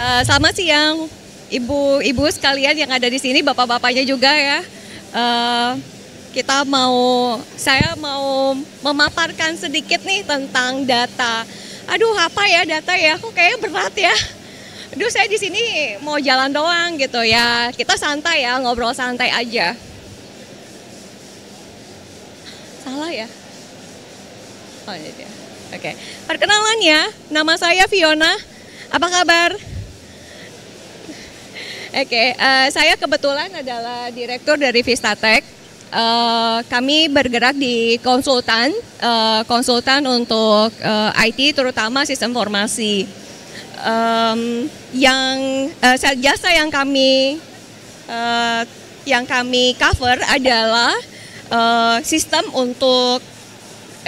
Selamat siang, ibu-ibu sekalian yang ada di sini, bapak-bapaknya juga ya. Saya mau memaparkan sedikit nih tentang data. Aduh, apa ya data ya? Kok kayaknya berat ya. Aduh, saya di sini mau jalan doang gitu ya. Kita santai ya, ngobrol santai aja. Salah ya? Oh, ini dia. Oke. Perkenalan ya, nama saya Fiona. Apa kabar? Oke, saya kebetulan adalah direktur dari Vistatek. Kami bergerak di konsultan untuk IT, terutama sistem informasi. Jasa yang kami cover adalah sistem untuk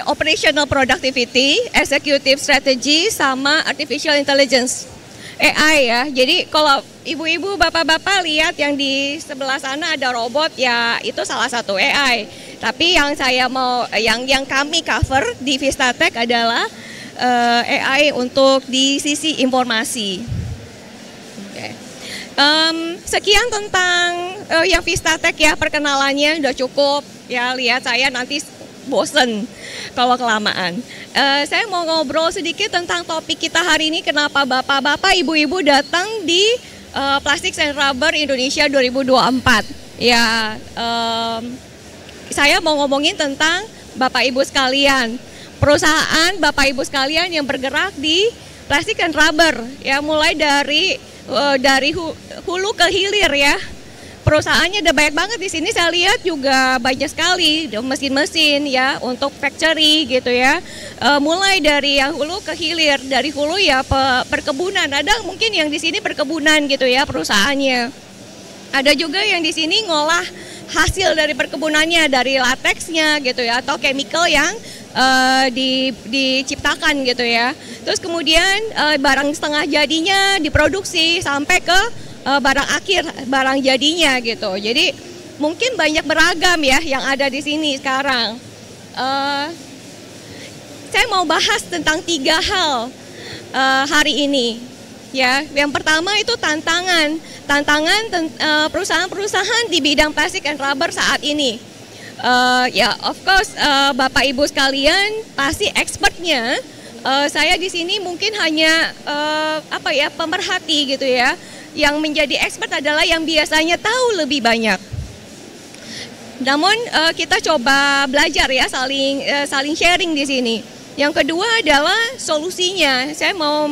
operational productivity, executive strategy, sama artificial intelligence. AI ya, jadi kalau ibu-ibu, bapak-bapak lihat yang di sebelah sana ada robot ya, itu salah satu AI. Tapi yang kami cover di Vistatek adalah AI untuk di sisi informasi. Okay. Sekian tentang yang Vistatek ya, perkenalannya udah cukup ya, lihat saya nanti bosen kalau kelamaan. Saya mau ngobrol sedikit tentang topik kita hari ini, kenapa bapak-bapak, ibu-ibu datang di Plastics and Rubber Indonesia 2024. Ya, saya mau ngomongin tentang bapak ibu sekalian, perusahaan bapak ibu sekalian yang bergerak di plastik dan rubber, ya mulai dari hulu ke hilir ya. Perusahaannya ada banyak banget di sini, saya lihat juga banyak sekali mesin-mesin ya untuk factory gitu ya. Mulai dari yang hulu ke hilir, dari hulu ya perkebunan, ada mungkin yang di sini perkebunan gitu ya perusahaannya. Ada juga yang di sini ngolah hasil dari perkebunannya, dari lateksnya gitu ya, atau chemical yang diciptakan gitu ya. Terus kemudian barang setengah jadinya diproduksi sampai ke barang akhir, barang jadinya gitu. Jadi mungkin banyak beragam ya yang ada di sini sekarang. Saya mau bahas tentang 3 hal hari ini. Ya, yang pertama itu tantangan perusahaan-perusahaan di bidang plastik dan rubber saat ini. Ya, of course, bapak ibu sekalian pasti expertnya. Saya di sini mungkin hanya pemerhati gitu ya. Yang menjadi expert adalah yang biasanya tahu lebih banyak. Namun kita coba belajar ya, saling sharing di sini. Yang kedua adalah solusinya. Saya mau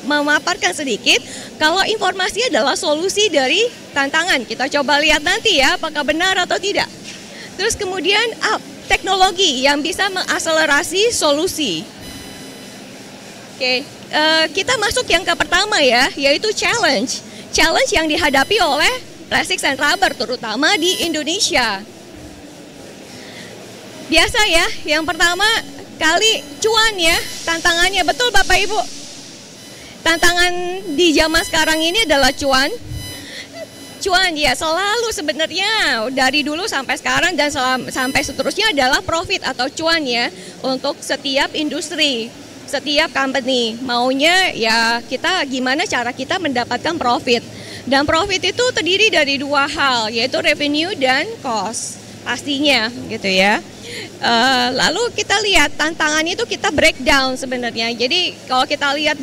memaparkan sedikit kalau informasi adalah solusi dari tantangan. Kita coba lihat nanti ya apakah benar atau tidak. Terus kemudian teknologi yang bisa mengakselerasi solusi. Oke. Kita masuk yang ke pertama ya, yaitu challenge yang dihadapi oleh Plastics and Rubber terutama di Indonesia. Biasa ya, yang pertama kali cuan ya, tantangannya, betul Bapak Ibu. Tantangan di zaman sekarang ini adalah cuan ya, selalu sebenarnya dari dulu sampai sekarang dan sampai seterusnya adalah profit atau cuan ya untuk setiap industri. Setiap company maunya ya gimana cara kita mendapatkan profit. Dan profit itu terdiri dari 2 hal, yaitu revenue dan cost pastinya gitu ya. Lalu kita lihat tantangannya itu kita breakdown sebenarnya. Jadi kalau kita lihat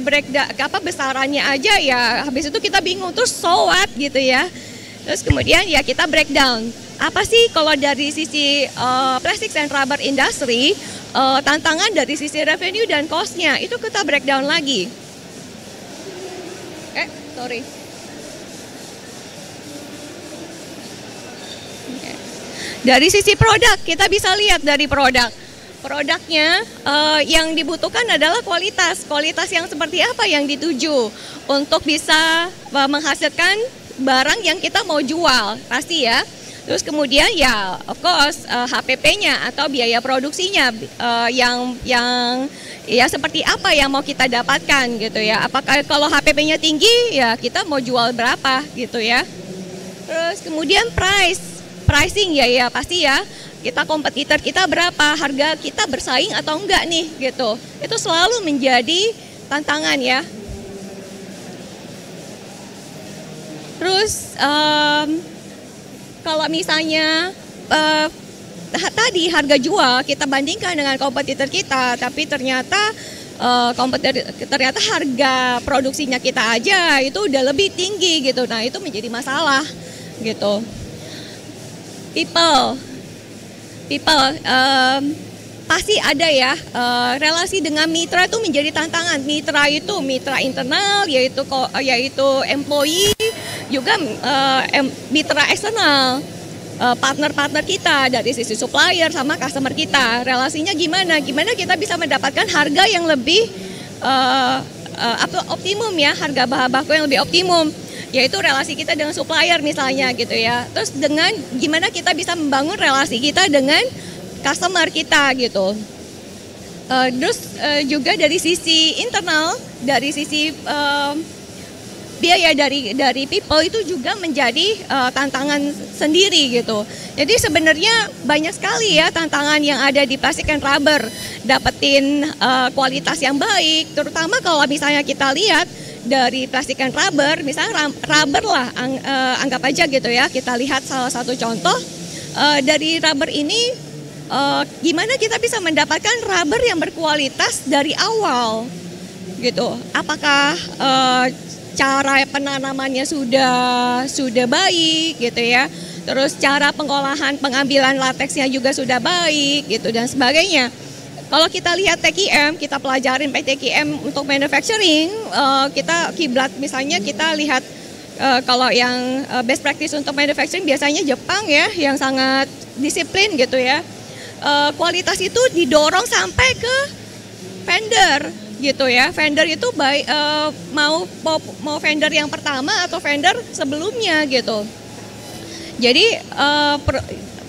besarannya aja ya habis itu kita bingung, terus so what gitu ya. Terus kemudian ya kita breakdown. Apa sih kalau dari sisi plastics and rubber industry, tantangan dari sisi revenue dan cost-nya itu kita breakdown lagi. Sorry. Okay. Dari sisi produk, kita bisa lihat dari produknya yang dibutuhkan adalah kualitas yang seperti apa yang dituju untuk bisa menghasilkan barang yang kita mau jual, pasti ya. Terus kemudian ya of course HPP-nya atau biaya produksinya yang ya seperti apa yang mau kita dapatkan gitu ya. Apakah kalau HPP-nya tinggi ya kita mau jual berapa gitu ya. Terus kemudian pricing ya pasti ya. Kita kompetitor kita berapa, harga kita bersaing atau enggak nih gitu. Itu selalu menjadi tantangan ya. Terus kalau misalnya tadi harga jual kita bandingkan dengan kompetitor kita, tapi ternyata ternyata harga produksinya kita aja itu udah lebih tinggi gitu. Nah itu menjadi masalah gitu. People pasti ada ya, relasi dengan mitra itu menjadi tantangan. Mitra itu mitra internal yaitu employee, juga mitra eksternal, partner-partner kita dari sisi supplier sama customer kita. Relasinya gimana kita bisa mendapatkan harga yang lebih optimum ya, harga bahan baku yang lebih optimum, yaitu relasi kita dengan supplier misalnya gitu ya. Terus dengan gimana kita bisa membangun relasi kita dengan customer kita gitu. Terus juga dari sisi internal, dari sisi biaya dari people itu juga menjadi tantangan sendiri gitu. Jadi sebenarnya banyak sekali ya tantangan yang ada di plastik and rubber, dapetin kualitas yang baik, terutama kalau misalnya kita lihat dari plastik and rubber, misalnya rubber lah, anggap aja gitu ya, kita lihat salah satu contoh dari rubber ini, gimana kita bisa mendapatkan rubber yang berkualitas dari awal gitu. Apakah cara penanamannya sudah baik gitu ya, terus cara pengolahan pengambilan lateksnya juga sudah baik gitu dan sebagainya. Kalau kita lihat TKM, kita pelajarin TKM untuk manufacturing, kita kiblat misalnya kita lihat kalau yang best practice untuk manufacturing biasanya Jepang ya, yang sangat disiplin gitu ya. Kualitas itu didorong sampai ke vendor gitu ya. Vendor itu baik mau vendor yang pertama atau vendor sebelumnya gitu. Jadi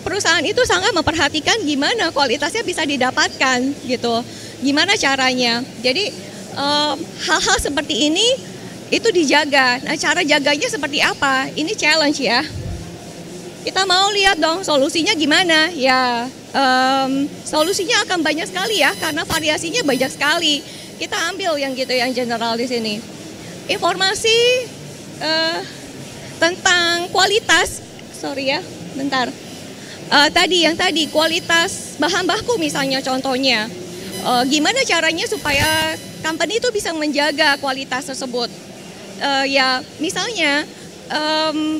perusahaan itu sangat memperhatikan gimana kualitasnya bisa didapatkan gitu. Gimana caranya. Jadi hal-hal seperti ini itu dijaga. Nah, cara jaganya seperti apa? Ini challenge ya. Kita mau lihat dong solusinya gimana ya. Solusinya akan banyak sekali ya, karena variasinya banyak sekali. Kita ambil yang gitu, yang general di sini. Informasi tentang kualitas, sorry ya, bentar. Tadi kualitas bahan baku misalnya contohnya. Gimana caranya supaya company itu bisa menjaga kualitas tersebut? Ya misalnya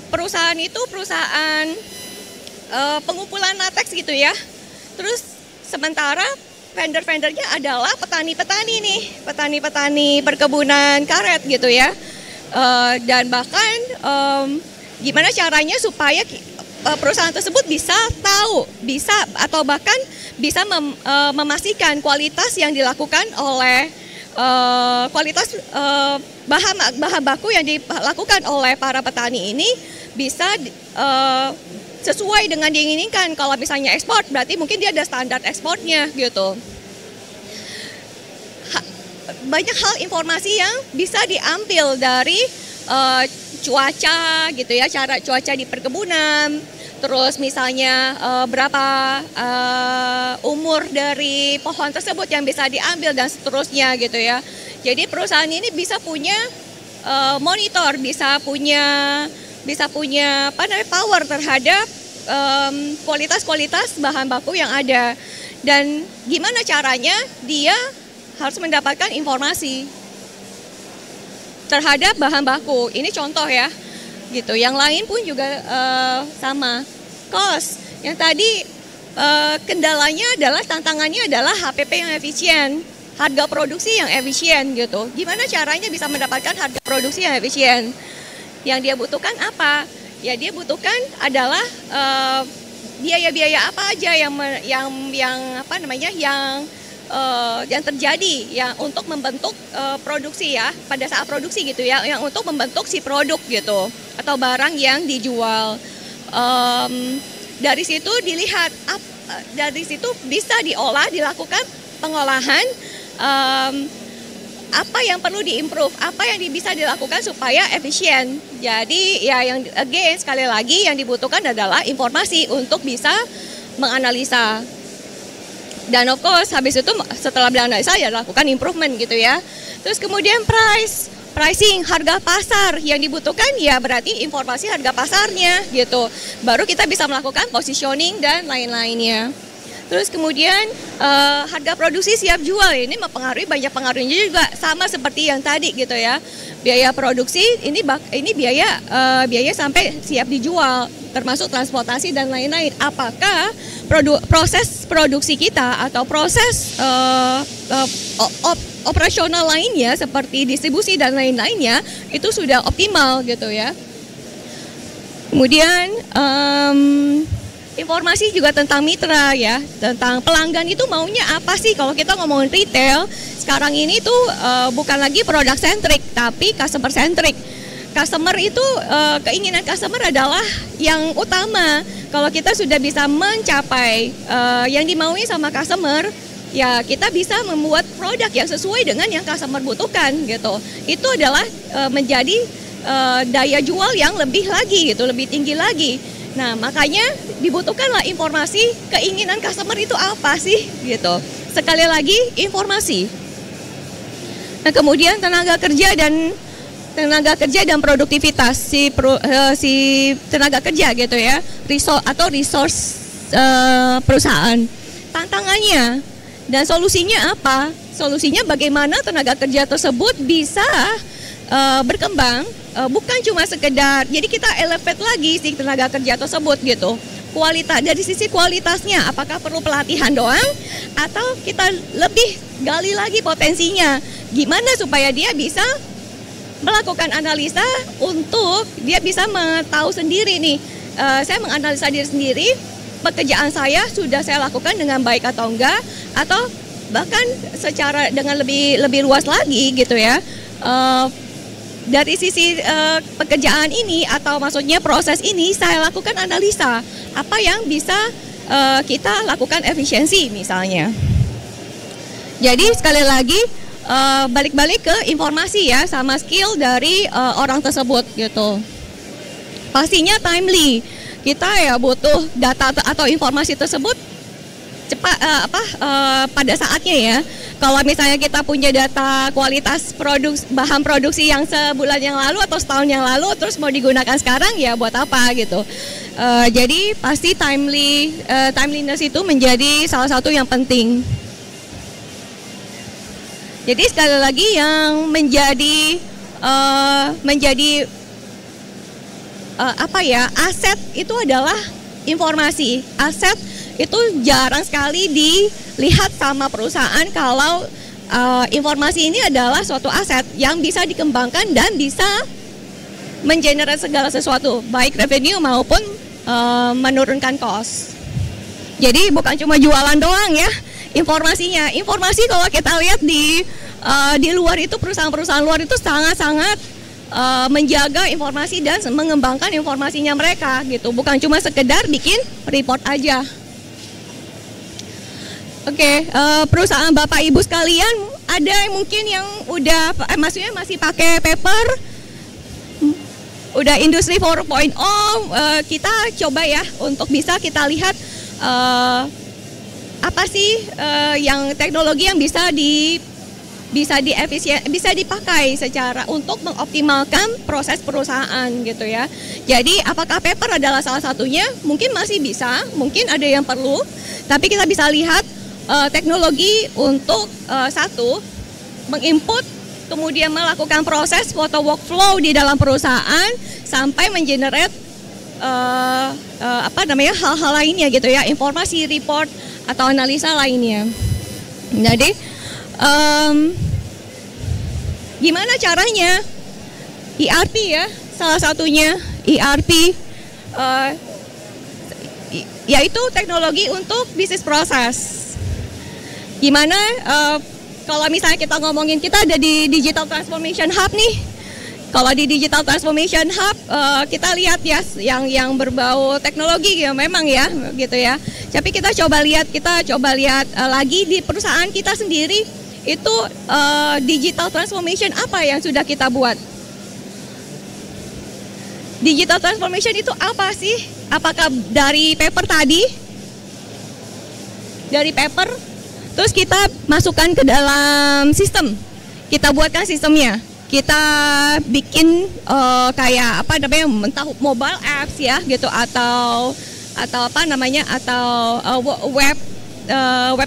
perusahaan itu perusahaan pengumpulan lateks gitu ya. Terus sementara vendor-vendornya adalah petani-petani nih, petani-petani perkebunan karet gitu ya. Dan bahkan gimana caranya supaya perusahaan tersebut bisa tahu, bisa atau bahkan bisa memastikan kualitas yang dilakukan oleh kualitas bahan baku yang dilakukan oleh para petani ini bisa sesuai dengan diinginkan. Kalau misalnya ekspor, berarti mungkin dia ada standar ekspornya gitu. Banyak hal informasi yang bisa diambil dari cuaca gitu ya, cara cuaca di perkebunan, terus misalnya berapa umur dari pohon tersebut yang bisa diambil dan seterusnya gitu ya. Jadi perusahaan ini bisa punya monitor, bisa punya power terhadap kualitas-kualitas bahan baku yang ada. Dan gimana caranya dia harus mendapatkan informasi terhadap bahan baku. Ini contoh ya, gitu. Yang lain pun juga sama. Cost, yang tadi kendalanya adalah, tantangannya adalah HPP yang efisien, harga produksi yang efisien gitu. Gimana caranya bisa mendapatkan harga produksi yang efisien? Yang dia butuhkan apa? Ya dia butuhkan adalah biaya-biaya apa aja yang terjadi ya untuk membentuk produksi ya, pada saat produksi gitu ya, yang untuk membentuk si produk gitu atau barang yang dijual. Dari situ dilihat, dari situ bisa diolah, dilakukan pengolahan, apa yang perlu diimprove, apa yang bisa dilakukan supaya efisien. Jadi ya yang again sekali lagi yang dibutuhkan adalah informasi untuk bisa menganalisa. Dan of course habis itu setelah beranalisa ya lakukan improvement gitu ya. Terus kemudian price. pricing, harga pasar yang dibutuhkan ya berarti informasi harga pasarnya gitu. Baru kita bisa melakukan positioning dan lain-lainnya. Terus kemudian harga produksi siap jual ini mempengaruhi banyak pengaruhnya juga, sama seperti yang tadi gitu ya. Biaya produksi ini biaya sampai siap dijual, termasuk transportasi dan lain-lain. Apakah proses produksi kita atau proses operasional lainnya seperti distribusi dan lain-lainnya itu sudah optimal gitu ya. Kemudian informasi juga tentang mitra ya, tentang pelanggan itu maunya apa sih. Kalau kita ngomongin retail sekarang ini tuh bukan lagi product centric tapi customer centric. Customer itu keinginan customer adalah yang utama. Kalau kita sudah bisa mencapai yang dimaui sama customer, ya kita bisa membuat produk yang sesuai dengan yang customer butuhkan gitu. Itu adalah menjadi daya jual yang lebih lagi gitu, lebih tinggi lagi. Nah, makanya dibutuhkanlah informasi keinginan customer itu apa sih gitu. Sekali lagi informasi. Nah, kemudian tenaga kerja dan produktivitas si tenaga kerja gitu ya, resource perusahaan. Tantangannya dan solusinya apa? Solusinya bagaimana tenaga kerja tersebut bisa berkembang, bukan cuma sekedar, jadi kita elevate lagi si tenaga kerja tersebut gitu. Kualitas, dari sisi kualitasnya, apakah perlu pelatihan doang atau kita lebih gali lagi potensinya? Gimana supaya dia bisa melakukan analisa untuk dia bisa tahu sendiri nih, saya menganalisa diri sendiri, pekerjaan saya sudah saya lakukan dengan baik atau enggak, atau bahkan secara dengan lebih luas lagi gitu ya. Dari sisi pekerjaan ini atau maksudnya proses ini saya lakukan analisa apa yang bisa kita lakukan efisiensi misalnya. Jadi sekali lagi balik-balik ke informasi ya, sama skill dari orang tersebut gitu. Pastinya timely, kita ya butuh data atau informasi tersebut cepat pada saatnya ya. Kalau misalnya kita punya data kualitas bahan produksi yang sebulan yang lalu atau setahun yang lalu terus mau digunakan sekarang ya buat apa gitu. Jadi pasti timeliness itu menjadi salah satu yang penting. Jadi sekali lagi yang menjadi aset itu adalah informasi. Aset itu jarang sekali dilihat sama perusahaan kalau informasi ini adalah suatu aset yang bisa dikembangkan dan bisa mengenerate segala sesuatu, baik revenue maupun menurunkan cost. Jadi bukan cuma jualan doang ya informasinya. Informasi kalau kita lihat di luar itu, perusahaan-perusahaan luar itu sangat-sangat menjaga informasi dan mengembangkan informasinya mereka gitu. Bukan cuma sekedar bikin report aja. Oke, perusahaan Bapak Ibu sekalian, ada yang mungkin yang udah, maksudnya masih pakai paper, udah industri 4.0, kita coba ya untuk bisa kita lihat apa sih yang teknologi yang bisa dipakai secara untuk mengoptimalkan proses perusahaan gitu ya. Jadi apakah paper adalah salah satunya? Mungkin masih bisa, mungkin ada yang perlu, tapi kita bisa lihat teknologi untuk satu menginput, kemudian melakukan proses foto workflow di dalam perusahaan sampai mengenerate hal-hal lainnya gitu ya, informasi, report atau analisa lainnya. Jadi gimana caranya? ERP ya, salah satunya ERP, yaitu teknologi untuk bisnis proses. Gimana kalau misalnya kita ngomongin, kita ada di Digital Transformation Hub nih. Kalau di Digital Transformation Hub kita lihat ya yang berbau teknologi ya memang ya gitu ya. Tapi kita coba lihat lagi di perusahaan kita sendiri itu digital transformation apa yang sudah kita buat. Digital transformation itu apa sih? Apakah dari paper tadi? Dari paper terus kita masukkan ke dalam sistem. Kita buatkan sistemnya. kita bikin kayak apa namanya, entah mobile apps ya gitu, atau apa namanya, atau web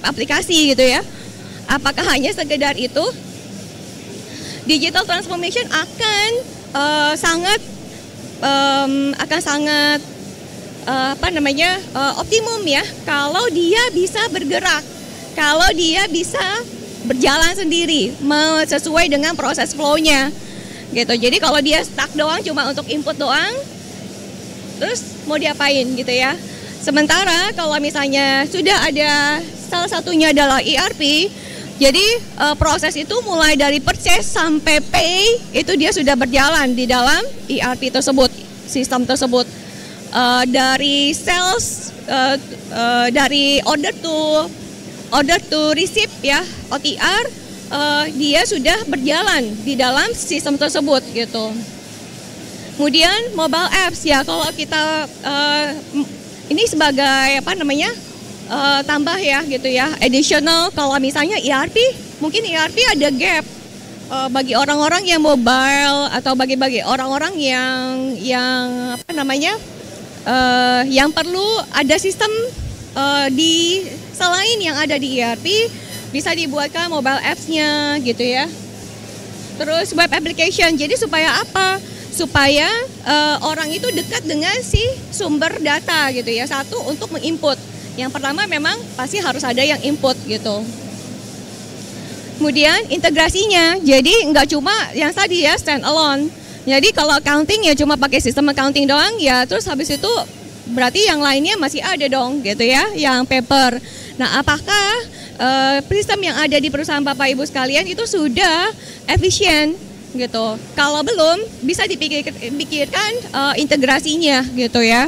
aplikasi gitu ya. Apakah hanya sekedar itu? Digital transformation akan sangat optimum ya kalau dia bisa bergerak, kalau dia bisa berjalan sendiri sesuai dengan proses flow-nya gitu. Jadi kalau dia stuck doang cuma untuk input doang, terus mau diapain gitu ya. Sementara kalau misalnya sudah ada, salah satunya adalah ERP, jadi proses itu mulai dari purchase sampai pay itu dia sudah berjalan di dalam ERP tersebut, sistem tersebut. Dari sales, dari order to receive ya, OTR, dia sudah berjalan di dalam sistem tersebut gitu. Kemudian mobile apps ya, kalau kita ini sebagai apa namanya, tambah ya gitu ya, additional. Kalau misalnya ERP, mungkin ERP ada gap bagi orang-orang yang mobile, atau bagi orang-orang yang apa namanya, yang perlu ada sistem di selain yang ada di ERP, bisa dibuatkan mobile apps-nya gitu ya. Terus web application, jadi supaya apa? Supaya orang itu dekat dengan si sumber data gitu ya. Satu, untuk menginput. Yang pertama memang pasti harus ada yang input gitu. Kemudian integrasinya, jadi nggak cuma yang tadi ya stand alone. Jadi kalau accounting ya cuma pakai sistem accounting doang ya, terus habis itu berarti yang lainnya masih ada dong gitu ya, yang paper. Nah, apakah sistem yang ada di perusahaan Bapak Ibu sekalian itu sudah efisien gitu? Kalau belum, bisa dipikirkan integrasinya gitu ya,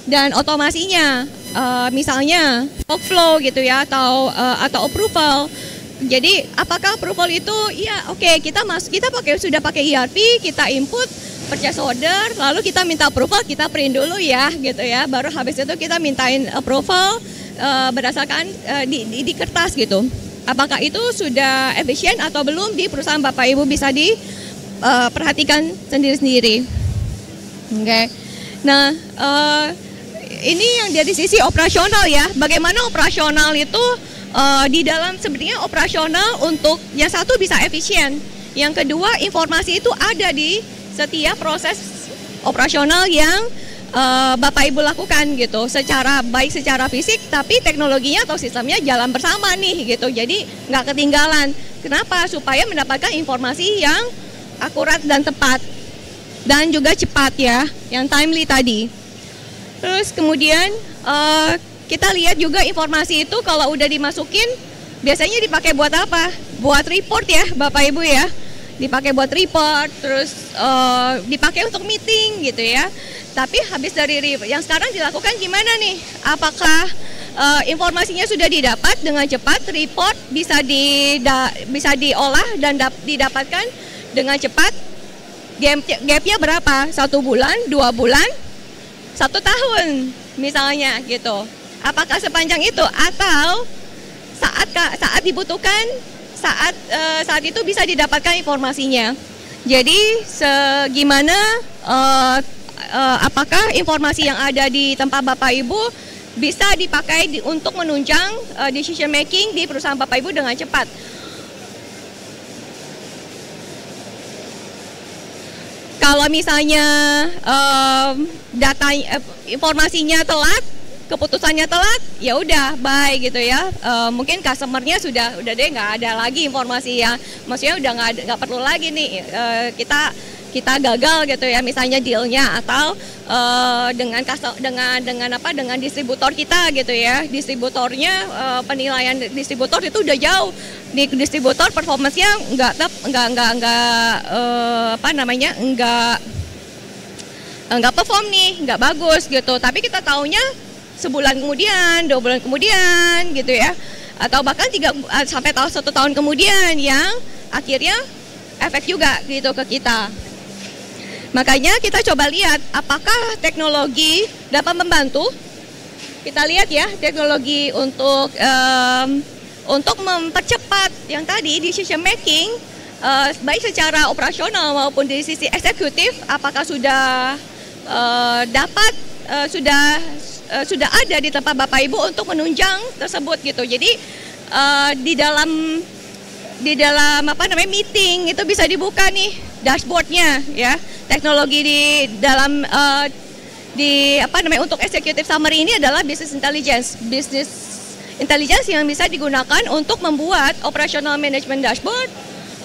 dan otomasinya, misalnya workflow gitu ya, atau approval. Jadi apakah approval itu ya oke, kita sudah pakai ERP, kita input purchase order, lalu kita minta approval, kita print dulu ya gitu ya, baru habis itu kita mintain approval berdasarkan di kertas gitu. Apakah itu sudah efisien atau belum di perusahaan Bapak Ibu, bisa diperhatikan sendiri-sendiri. Oke. Nah, ini yang dari sisi operasional ya, bagaimana operasional itu di dalam sebenarnya operasional untuk yang satu bisa efisien, yang kedua informasi itu ada di setiap proses operasional yang Bapak Ibu lakukan gitu, baik secara fisik, tapi teknologinya atau sistemnya jalan bersama nih gitu, jadi nggak ketinggalan. Kenapa? Supaya mendapatkan informasi yang akurat dan tepat, dan juga cepat ya, yang timely tadi. Terus kemudian kita lihat juga informasi itu kalau udah dimasukin, biasanya dipakai buat apa? Buat report ya Bapak Ibu ya, dipakai buat report, terus dipakai untuk meeting gitu ya. Tapi habis dari yang sekarang dilakukan gimana nih? Apakah informasinya sudah didapat dengan cepat, report bisa diolah dan didapatkan dengan cepat? Gapnya berapa? 1 bulan, 2 bulan, 1 tahun misalnya gitu. Apakah sepanjang itu, atau saat dibutuhkan, saat itu bisa didapatkan informasinya? Jadi segimana apakah informasi yang ada di tempat Bapak Ibu bisa dipakai untuk menunjang decision making di perusahaan Bapak Ibu dengan cepat? Kalau misalnya informasinya telat, keputusannya telat, ya udah bye gitu ya. Mungkin customernya sudah deh nggak ada lagi informasi yang, maksudnya udah nggak perlu lagi nih kita gagal gitu ya, misalnya dealnya, atau dengan distributor kita gitu ya, distributornya penilaian distributor itu udah jauh, di distributor performanya nggak perform nih, nggak bagus gitu, tapi kita taunya sebulan kemudian, 2 bulan kemudian gitu ya, atau bahkan 1 tahun kemudian, yang akhirnya efek juga gitu ke kita. Makanya kita coba lihat apakah teknologi dapat membantu. Kita lihat ya, teknologi untuk mempercepat yang tadi decision making, baik secara operasional maupun dari sisi eksekutif, apakah sudah sudah ada di tempat Bapak Ibu untuk menunjang tersebut gitu. Jadi di dalam meeting itu bisa dibuka nih dashboardnya ya. Teknologi di dalam untuk executive summary ini adalah business intelligence yang bisa digunakan untuk membuat operational management dashboard,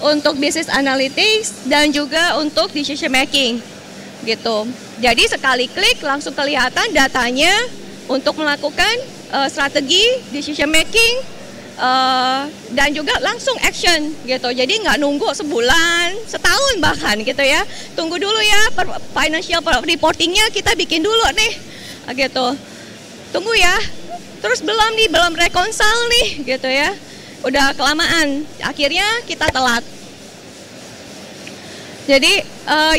untuk business analytics, dan juga untuk decision making gitu. Jadi sekali klik langsung kelihatan datanya untuk melakukan strategi decision making dan juga langsung action gitu. Jadi nggak nunggu sebulan, setahun bahkan gitu ya. Tunggu dulu ya financial reportingnya kita bikin dulu nih gitu. Tunggu ya. Terus belum reconcile nih gitu ya. Udah kelamaan. Akhirnya kita telat. Jadi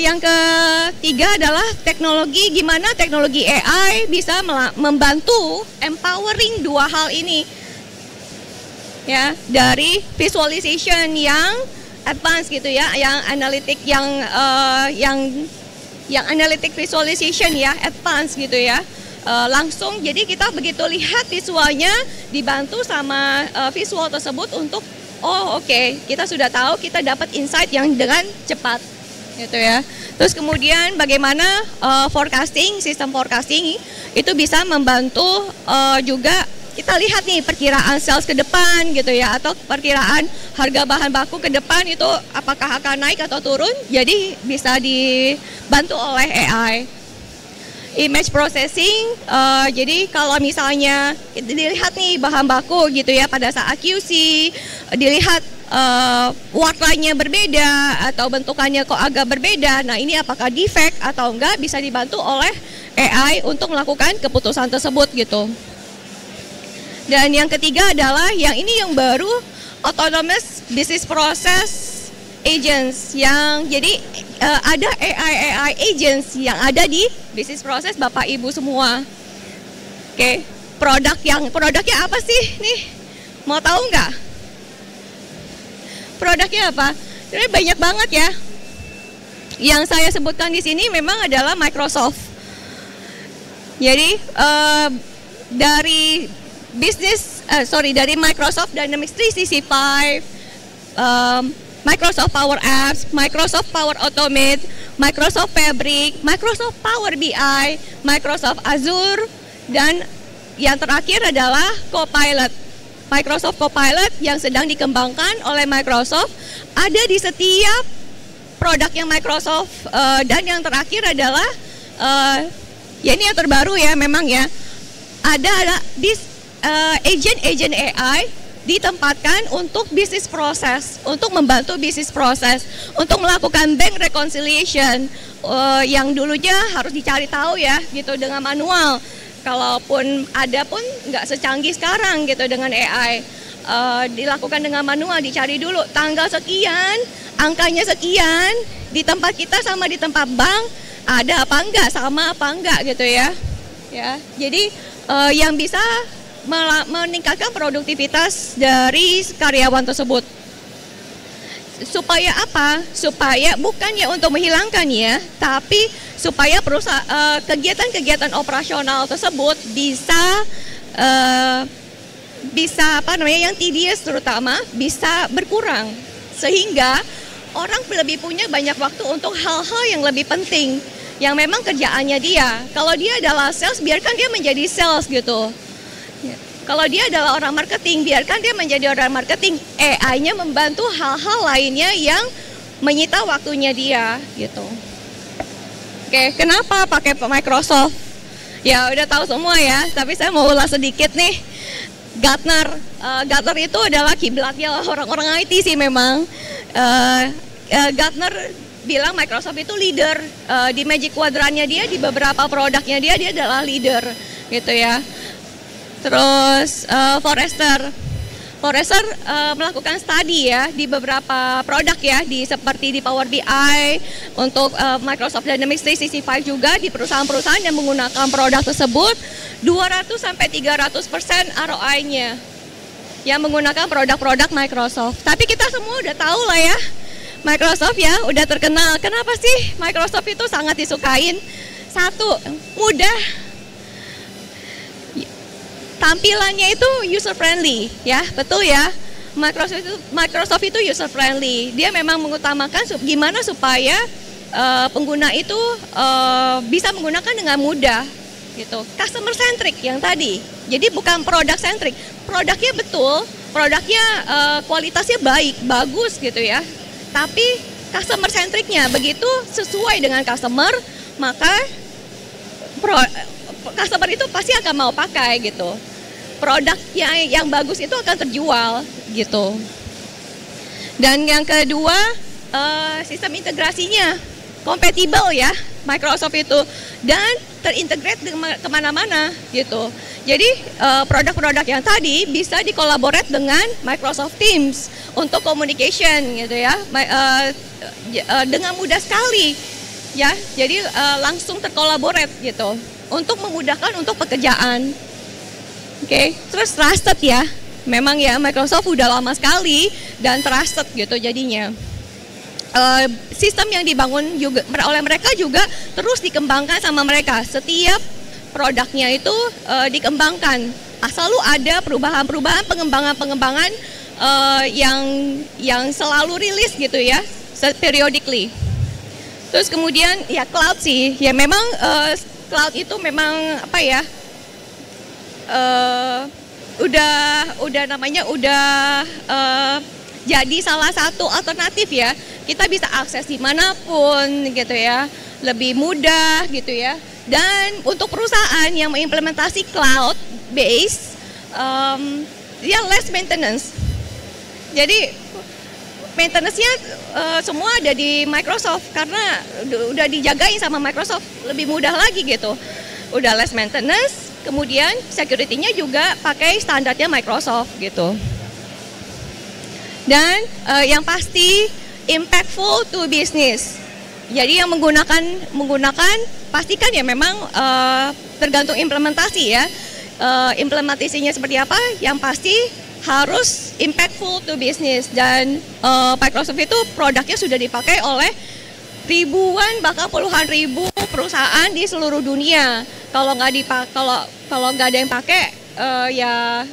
yang ketiga adalah teknologi, gimana teknologi AI bisa membantu empowering dua hal ini. Ya, dari visualization yang advance gitu ya, yang analitik yang analitik visualization ya, advance gitu ya. Langsung jadi kita begitu lihat visualnya dibantu sama visual tersebut untuk kita sudah tahu, kita dapat insight yang dengan cepat gitu ya. Terus kemudian bagaimana sistem forecasting itu bisa membantu juga kita lihat nih perkiraan sales ke depan gitu ya, atau perkiraan harga bahan baku ke depan itu apakah akan naik atau turun, jadi bisa dibantu oleh AI. Image processing, jadi kalau misalnya dilihat nih bahan baku gitu ya pada saat QC, dilihat warnanya berbeda atau bentukannya kok agak berbeda, nah ini apakah defect atau enggak, bisa dibantu oleh AI untuk melakukan keputusan tersebut gitu. Dan yang ketiga adalah yang baru, autonomous business process agents, yang jadi ada AI agents yang ada di business process Bapak Ibu semua. Oke, produknya apa sih nih? Mau tahu nggak? Produknya apa? Jadi banyak banget ya. Yang saya sebutkan di sini memang adalah Microsoft. Jadi dari Microsoft Dynamics 365, Microsoft Power Apps, Microsoft Power Automate, Microsoft Fabric, Microsoft Power BI, Microsoft Azure, dan yang terakhir adalah Copilot. Microsoft Copilot yang sedang dikembangkan oleh Microsoft ada di setiap produknya Microsoft, dan yang terakhir adalah ya ini yang terbaru ya memang ya, ada agent AI ditempatkan untuk bisnis proses, untuk membantu bisnis proses, untuk melakukan bank reconciliation yang dulunya harus dicari tahu ya gitu dengan manual. Kalaupun ada pun nggak secanggih sekarang gitu dengan AI, dilakukan dengan manual, dicari dulu tanggal sekian, angkanya sekian, di tempat kita sama di tempat bank ada apa enggak, sama apa enggak gitu ya. Ya, jadi yang bisa meningkatkan produktivitas dari karyawan tersebut. Supaya apa? Supaya bukannya untuk menghilangkan ya, tapi supaya kegiatan-kegiatan operasional tersebut bisa yang tedious terutama bisa berkurang, sehingga orang lebih punya banyak waktu untuk hal-hal yang lebih penting, yang memang kerjaannya dia. Kalau dia adalah sales, biarkan dia menjadi sales gitu. Kalau dia adalah orang marketing, biarkan dia menjadi orang marketing. AI-nya membantu hal-hal lainnya yang menyita waktunya dia gitu. Oke, kenapa pakai Microsoft? Ya udah tahu semua ya, tapi saya mau ulas sedikit nih. Gartner itu adalah kiblatnya orang-orang IT sih memang. Gartner bilang Microsoft itu leader di Magic Quadrant-nya dia, di beberapa produknya dia adalah leader gitu ya. Terus Forrester melakukan studi ya di beberapa produk ya, seperti di Power BI, untuk Microsoft Dynamics 365 juga, di perusahaan-perusahaan yang menggunakan produk tersebut 200-300% ROI-nya yang menggunakan produk-produk Microsoft. Tapi kita semua udah tahu lah ya, Microsoft ya, udah terkenal. Kenapa sih Microsoft itu sangat disukain? Satu, mudah. Tampilannya itu user friendly, ya, betul ya. Microsoft itu user friendly. Dia memang mengutamakan gimana supaya pengguna itu bisa menggunakan dengan mudah, gitu. Customer centric yang tadi. Jadi bukan product centric. Produknya betul, produknya kualitasnya baik, bagus gitu ya. Tapi customer centricnya begitu sesuai dengan customer, maka customer itu pasti akan mau pakai gitu. Produknya yang bagus itu akan terjual gitu. Dan yang kedua, sistem integrasinya kompatibel ya Microsoft itu, dan terintegrate kemana-mana gitu. Jadi produk-produk yang tadi bisa dikolaborate dengan Microsoft Teams untuk communication gitu ya, dengan mudah sekali ya. Jadi langsung terkolaborate gitu untuk memudahkan untuk pekerjaan. Oke, terus trusted ya. Memang ya Microsoft udah lama sekali dan trusted gitu jadinya. Sistem yang dibangun juga oleh mereka juga terus dikembangkan sama mereka. Setiap produknya itu dikembangkan. Selalu ada perubahan-perubahan, pengembangan-pengembangan yang selalu rilis gitu ya, periodically. Terus kemudian ya cloud sih, ya memang cloud itu memang apa ya? Udah jadi salah satu alternatif ya. Kita bisa akses dimanapun gitu ya, lebih mudah gitu ya. Dan untuk perusahaan yang mengimplementasi cloud base, ya less maintenance. Jadi maintenance-nya semua ada di Microsoft karena udah dijagain sama Microsoft, lebih mudah lagi gitu. Udah less maintenance. Kemudian security-nya juga pakai standarnya Microsoft gitu. Dan yang pasti impactful to business. Jadi yang menggunakan pastikan ya memang tergantung implementasi ya. Implementasinya seperti apa? Yang pasti harus impactful to business, dan Microsoft itu produknya sudah dipakai oleh ribuan bahkan puluhan ribu perusahaan di seluruh dunia. Kalau nggak ada yang pakai, ya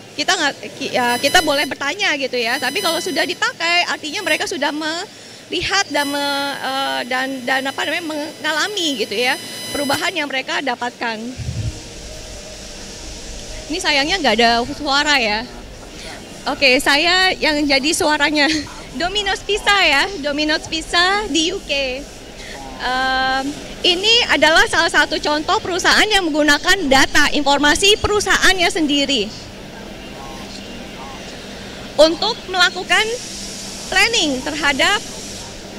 kita boleh bertanya gitu ya. Tapi kalau sudah dipakai, artinya mereka sudah melihat dan mengalami gitu ya perubahan yang mereka dapatkan. Ini sayangnya nggak ada suara ya. Oke, saya yang jadi suaranya. Domino's Pizza ya, Domino's Pizza di UK. Ini adalah salah satu contoh perusahaan yang menggunakan data informasi perusahaannya sendiri untuk melakukan planning terhadap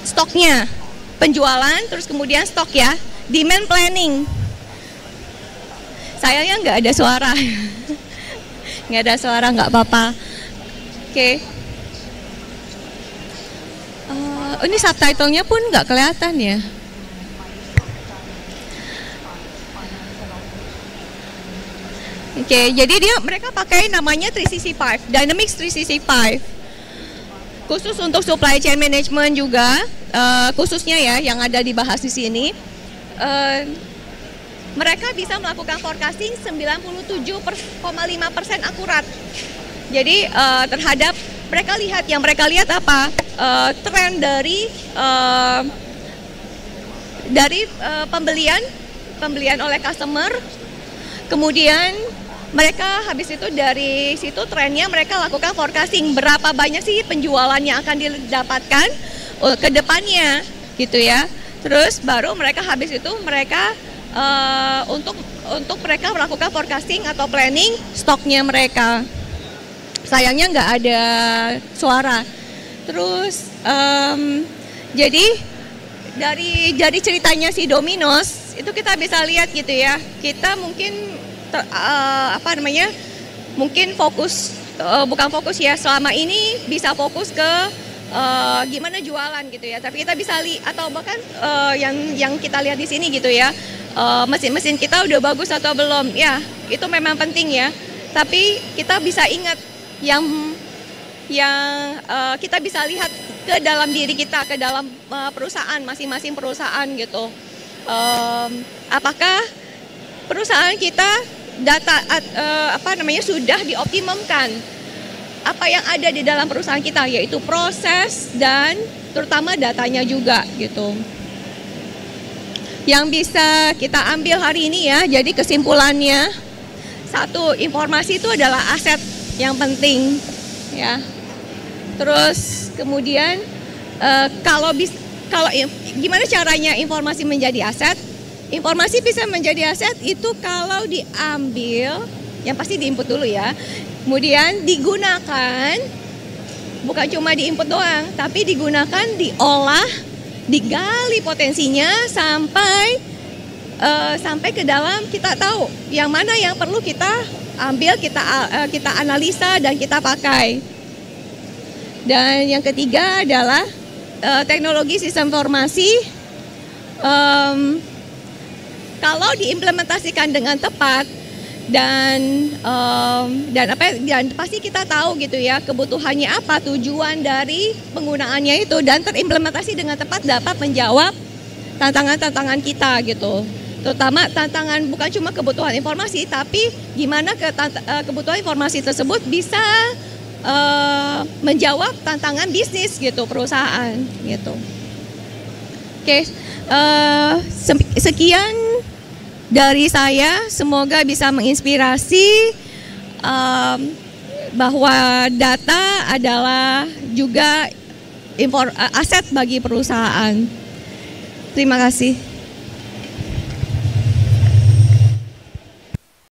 stoknya, penjualan, terus kemudian stok ya, demand planning. Sayangnya nggak ada suara, nggak ada suara, nggak apa-apa. Oke. Ini subtitlenya pun nggak kelihatan ya. Oke, jadi mereka pakai namanya 365, Dynamics 365. Khusus untuk supply chain management juga, khususnya ya yang ada dibahas di sini. Mereka bisa melakukan forecasting 97,5% akurat. Jadi terhadap mereka lihat apa? Tren dari pembelian oleh customer. Kemudian mereka habis itu dari situ trennya mereka lakukan forecasting berapa banyak sih penjualan yang akan didapatkan ke depannya gitu ya. Terus baru mereka habis itu mereka untuk mereka melakukan forecasting atau planning stoknya mereka. Sayangnya nggak ada suara. Terus jadi dari ceritanya si Domino's itu kita bisa lihat gitu ya. Kita mungkin mungkin fokus bukan fokus ya, selama ini bisa fokus ke gimana jualan gitu ya. Tapi kita bisa atau bahkan yang kita lihat di sini gitu ya, mesin-mesin kita udah bagus atau belum ya, itu memang penting ya. Tapi kita bisa ingat yang kita bisa lihat ke dalam diri kita, ke dalam perusahaan, masing-masing perusahaan gitu. Apakah perusahaan kita data sudah dioptimumkan apa yang ada di dalam perusahaan kita, yaitu proses dan terutama datanya juga gitu. Yang bisa kita ambil hari ini ya, jadi kesimpulannya, satu, informasi itu adalah aset yang penting ya. Terus kemudian gimana caranya informasi menjadi aset? Informasi bisa menjadi aset itu kalau diambil, yang pasti di-input dulu ya. Kemudian digunakan, bukan cuma di-input doang, tapi digunakan, diolah, digali potensinya sampai ke dalam kita tahu yang mana yang perlu kita ambil, kita analisa dan kita pakai. Dan yang ketiga adalah teknologi sistem informasi. Kalau diimplementasikan dengan tepat dan pasti kita tahu gitu ya kebutuhannya apa, tujuan dari penggunaannya itu, dan terimplementasi dengan tepat dapat menjawab tantangan-tantangan kita gitu. Terutama tantangan bukan cuma kebutuhan informasi, tapi gimana kebutuhan informasi tersebut bisa menjawab tantangan bisnis gitu, perusahaan gitu. Oke, sekian dari saya, semoga bisa menginspirasi bahwa data adalah juga aset bagi perusahaan. Terima kasih.